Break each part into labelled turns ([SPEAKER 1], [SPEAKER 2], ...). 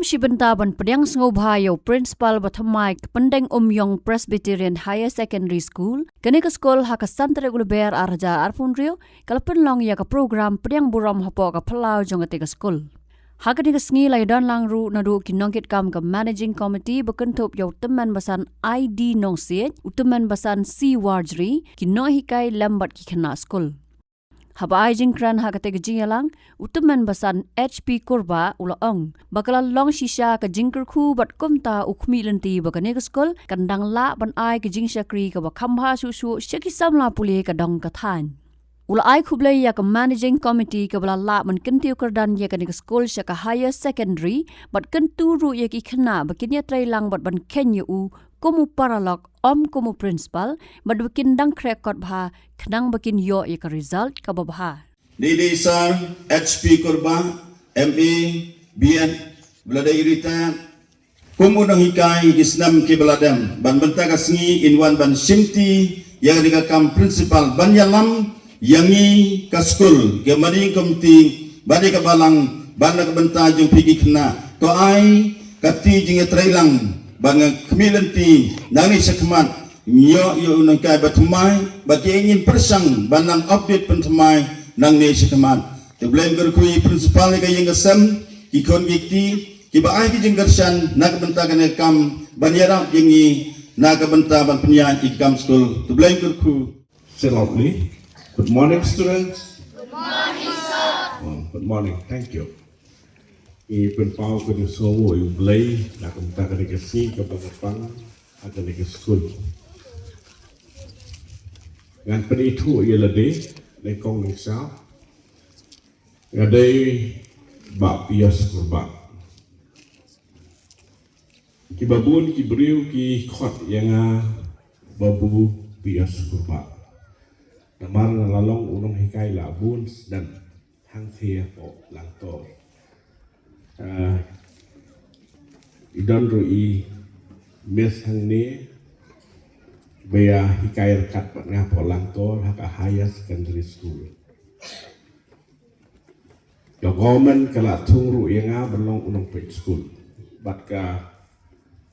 [SPEAKER 1] Shibenta ban Pediang Sngobayo Principal Batamai Pendeng Yong Presbyterian Higher Secondary School kini ke skol haka santre gulber arja arpunrio kalpen long ya ka program Pediang Buram hapo ka Palau jongate ke skol. Haka ni kesngi lai dan lang ru nadu kinongkit kam ke Managing Committee bekentop yau teman basan ID nongsiet uteman basan C Warjri kino hikai lambat ki kena skol. Haba ai jingkran hakate ke jingalang uteman basan HP Kurba ulaong bakala long shisha ke jingker khu bat komta ukmi lenti bakane ke skol kandang la ban ai ke jing shakri ke bakhamha susu shaki samla puli ke dong kathan ula ai khuble ya ke Managing Committee ke bala la man kentiu kerdan ya ke skol shaka Higher Secondary bat kentu ru ya ki khna bakinya trailang bat ban kenya u komu paralog komu principal badwakin dang krekot bha khnang bakin yo ya ka result ka babha
[SPEAKER 2] Didi sir HP Kurba MA BN beladai rita komu nang hikai isnam ke beladam ban benta kasngi inwan ban simti yang dikakam principal ban yalam yangi ka school ke Managing Committee bani ka balang ban ka benta jung pigi khna to ai kati jinge trailang bang kemilanti nangis sekmat nyo yo nang kai batmai bagi ingin persang banang update pentemai nang ne sekmat te blame berkui principal ga yang gasam ki konvikti ki ba ai ki jenggersan nak bentagan kam banyara yengi nak benta ban penyan ikam school te blame berku
[SPEAKER 3] Say loudly. Good morning, students. Good morning, sir. Good morning. Thank you. Ipun pau ko ni so yu blay na kumta ka ni kasi ka pagpang at ni school. Ngan panitu yelade na kong ni sa. Ngaday ba piyas kurba. Kibabun kibriu ki khot yang babu piyas kurba. Namar na lalong unong hikay labun dan hang thia po lang to. Idon rui mes hang ni baya hikay rekat pat nga po lang to haka Higher Secondary School. Yo government kala tung rui nga balong unong page school. Bat ka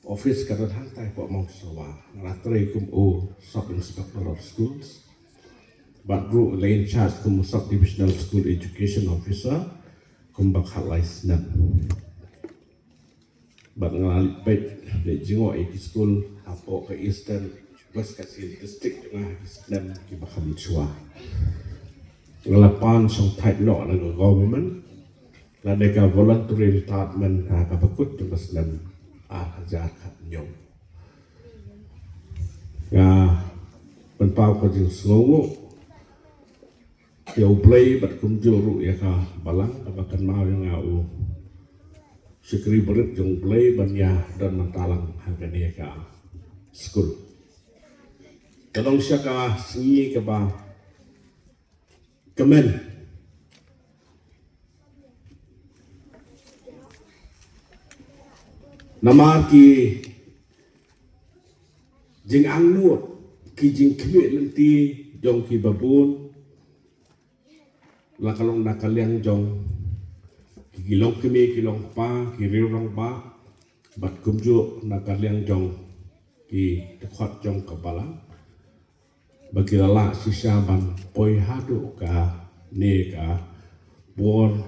[SPEAKER 3] office ka hang tay po mong sawa. Ngatray kum o sub inspector of schools. But ru lane charge kum sub divisional school education officer kumbak halai senam. But ngalali pet le jingo ek school hapo ke Eastern West Kasil district ngah senam ki bakal chua. Ngalapan song tight law na government la deka voluntary retirement ha ka bakut tu senam hajar khat nyong. Ya penpau ko jing sngongo Yo play bat kumjuru ya ka balang abakan mau yang au sikri berit jong play banya dan mentalang hagan ya ka school. Kalong siya ka singi ka ba kemen namar ki jing angnut ki jing kmi lenti jong ki babun la kalong nakaliang jong kilong kemi kilong pa kirirong pa bat kumju nakaliang jong ki tekot jong kepala bagi lala sisa ban poi hadu ka ne ka bor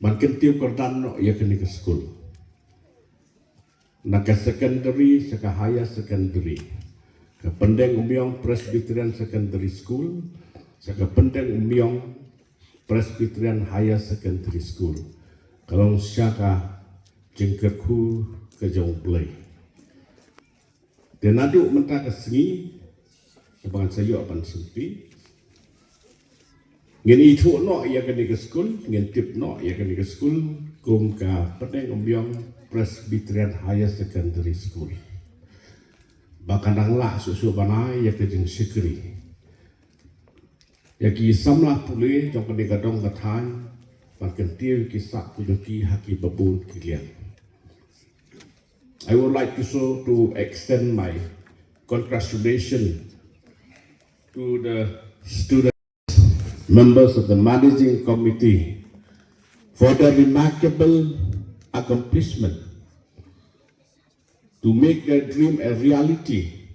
[SPEAKER 3] ban kentiu kordan no ya kini ke school naka secondary saka Higher Secondary ke Pendeng Umyong Presbyterian Secondary School saka Pendeng Umyong Presbyterian Higher Secondary School. Kalong siaka jengkerku ke jong play. Dan aduk mentah kesengi kebangan sayo apan sempi. Ngen itu no ia kini ke school, ngen tip no ia kini ke school. Kum ka Pendeng Umyong Presbyterian Higher Secondary School. Bahkan anglah susu banai ia ke jeng sikri. Yaki samlah pulih jong kadang-kadang kathan parkentir kisah pujuki haki babun kilian. I would like to extend my congratulations to the students, members of the Managing Committee for the remarkable accomplishment, to make their dream a reality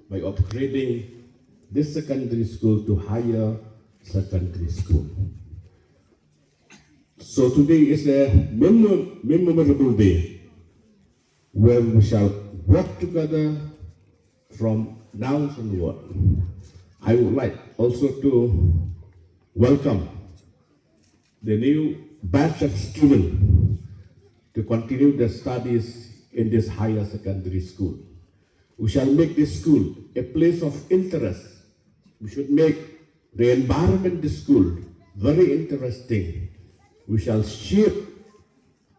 [SPEAKER 3] by upgrading this secondary school to higher secondary school. So today is a memorable day where we shall work together from now onward. I would like also to welcome the new batch of students to continue their studies in this higher secondary school. We shall make this school a place of interest. We should make the environment of the school very interesting. We shall shape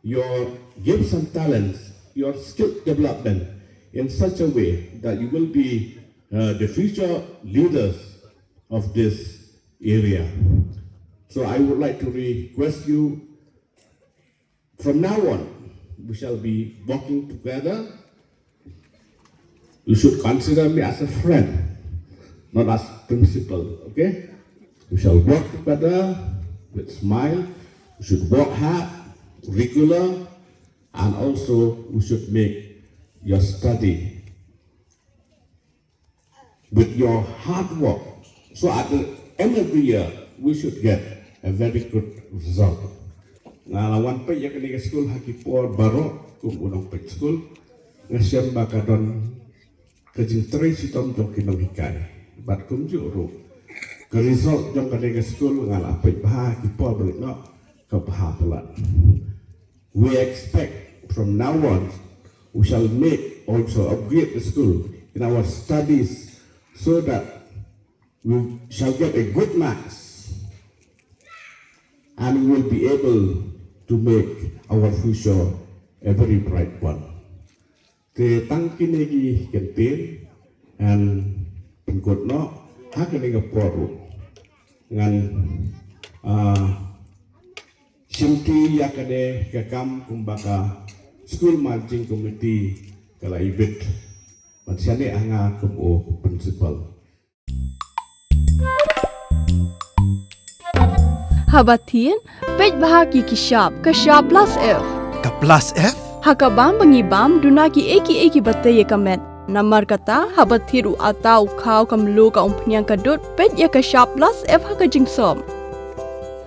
[SPEAKER 3] your gifts and talents, your skill development in such a way that you will be the future leaders of this area. So I would like to request you, from now on, we shall be working together. You should consider me as a friend, not as principal, okay? We shall work together with smile. We should work hard, regular, and also we should make your study with your hard work. So at the end of the year, we should get a very good result. Ngalawan pa ya kini school hakipor baro kum unang pet school ngasem bakadon kajing tray sitom jong kinong hikai bat kum juru ke result jong kini school ngala pet bah hakipor balik no ke bah pelat. We expect from now on we shall make also upgrade the school in our studies so that we shall get a good marks and we will be able to make our future a very bright one. Ke tangkin lagi campaign and pengkot no hakani ngaporu ngan simti yakade kakam kumbaka school marching committee kala ibit matsane anga kumo principal.
[SPEAKER 4] Habatin, pej bahagi kishab plus F.
[SPEAKER 5] Ka plus F?
[SPEAKER 4] Hakabam bangibam dunaki eki bataya kamet. Namar kata habathiru atau kau kamlu ka umpnyang kadut pej ya kishab plus F haka jingsom.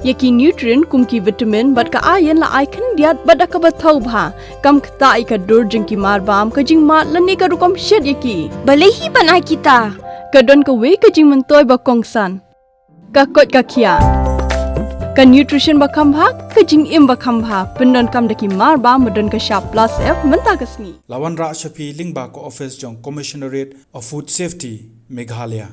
[SPEAKER 4] Yaki nutrient kumki vitamin bat ka ayan la icon diat bat ka bathau bha kam kta ika dur jingki marbam ka jingmat lani ka rukom shed yaki.
[SPEAKER 6] Balehi banai kita.
[SPEAKER 4] Kadon ka we ka jing mentoy ba kongsan. Ka kot ka kia. Ka nutrition bakam bha ka jing im bakam bha pendon kam daki marba medon ka sharp plus F menta kasni.
[SPEAKER 5] Lawan Ra Shafi Lingba ko office jong Commissionerate of Food Safety Meghalaya.